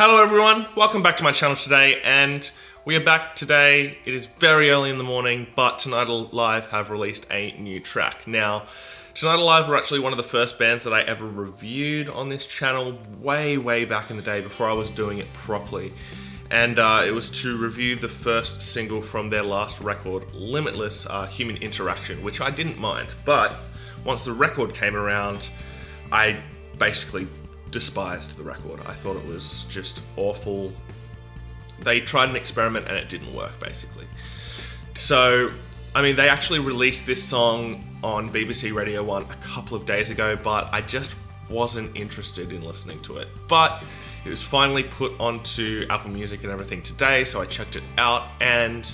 Hello everyone, welcome back to my channel today, and we are back today. It is very early in the morning, but Tonight Alive have released a new track. Now, Tonight Alive were actually one of the first bands that I ever reviewed on this channel way back in the day before I was doing it properly. And it was to review the first single from their last record, Limitless, Human Interaction, which I didn't mind. But once the record came around, I basically despised the record. I thought it was just awful. They tried an experiment and it didn't work, basically. So, I mean, they actually released this song on BBC Radio 1 a couple of days ago, but I just wasn't interested in listening to it. But it was finally put onto Apple Music and everything today, so I checked it out and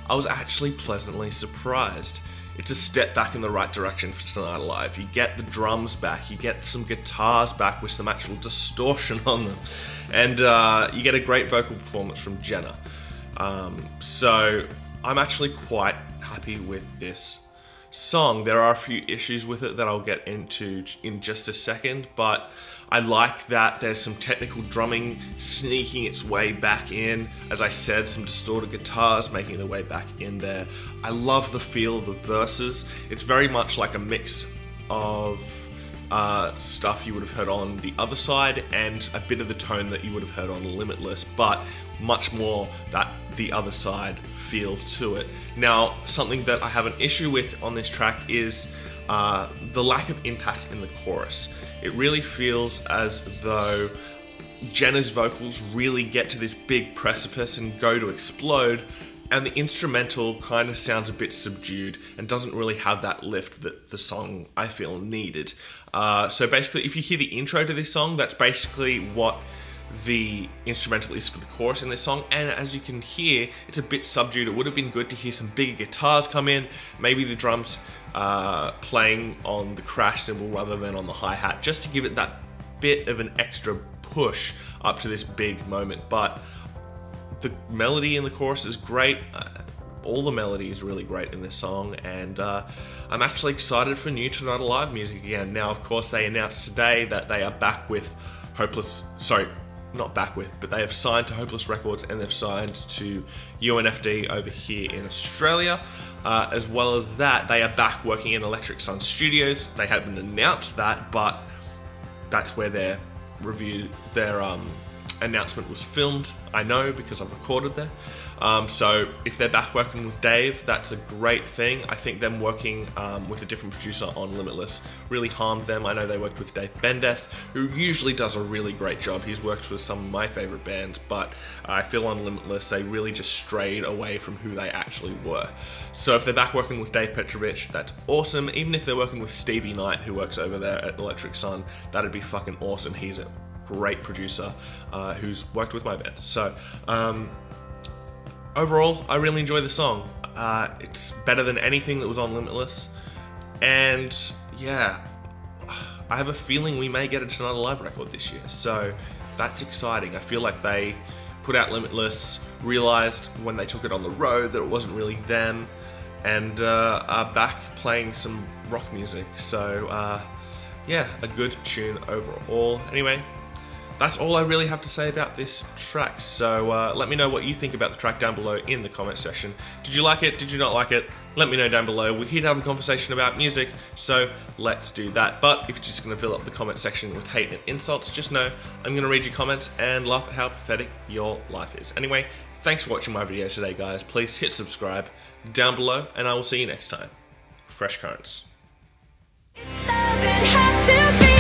I was actually pleasantly surprised. It's a step back in the right direction for Tonight Alive. You get the drums back, you get some guitars back with some actual distortion on them, and you get a great vocal performance from Jenna. So I'm actually quite happy with this song. There are a few issues with it that I'll get into in just a second, but I like that there's some technical drumming sneaking its way back in. As I said, some distorted guitars making their way back in there. I love the feel of the verses. It's very much like a mix of stuff you would have heard on the other side and a bit of the tone that you would have heard on Limitless, but much more that the other side feel to it. Now, something that I have an issue with on this track is the lack of impact in the chorus. It really feels as though Jenna's vocals really get to this big precipice and go to explode, and the instrumental kind of sounds a bit subdued and doesn't really have that lift that the song, I feel, needed. So basically, if you hear the intro to this song, that's basically what the instrumental is for the chorus in this song, and as you can hear, it's a bit subdued. It would have been good to hear some bigger guitars come in, maybe the drums playing on the crash cymbal rather than on the hi-hat, just to give it that bit of an extra push up to this big moment. But the melody in the chorus is great. All the melody is really great in this song, and I'm actually excited for new Tonight Alive music again. Now, of course, they announced today that they are back with but they have signed to Hopeless Records and they've signed to UNFD over here in Australia. As well as that, they are back working in Electric Sun Studios. They haven't announced that, but that's where their announcement was filmed. I know because I've recorded there. So if they're back working with Dave, that's a great thing. I think them working with a different producer on Limitless really harmed them. I know they worked with Dave Bendeth, who usually does a really great job. He's worked with some of my favorite bands, but I feel on Limitless they really just strayed away from who they actually were. So if they're back working with Dave Petrovich, that's awesome. Even if they're working with Stevie Knight, who works over there at Electric Sun, that'd be fucking awesome. He's a great producer who's worked with my band. So overall, I really enjoy the song. It's better than anything that was on Limitless, and yeah, I have a feeling we may get a Tonight Alive record this year, so that's exciting. I feel like they put out Limitless, realized when they took it on the road that it wasn't really them, and are back playing some rock music. So yeah, a good tune overall. Anyway, that's all I really have to say about this track, so let me know what you think about the track down below in the comment section. Did you like it? Did you not like it? Let me know down below. We're here to have a conversation about music, so let's do that. But if you're just going to fill up the comment section with hate and insults, just know I'm going to read your comments and laugh at how pathetic your life is. Anyway, thanks for watching my video today, guys. Please hit subscribe down below, and I will see you next time. Fresh Currents. It doesn't have to be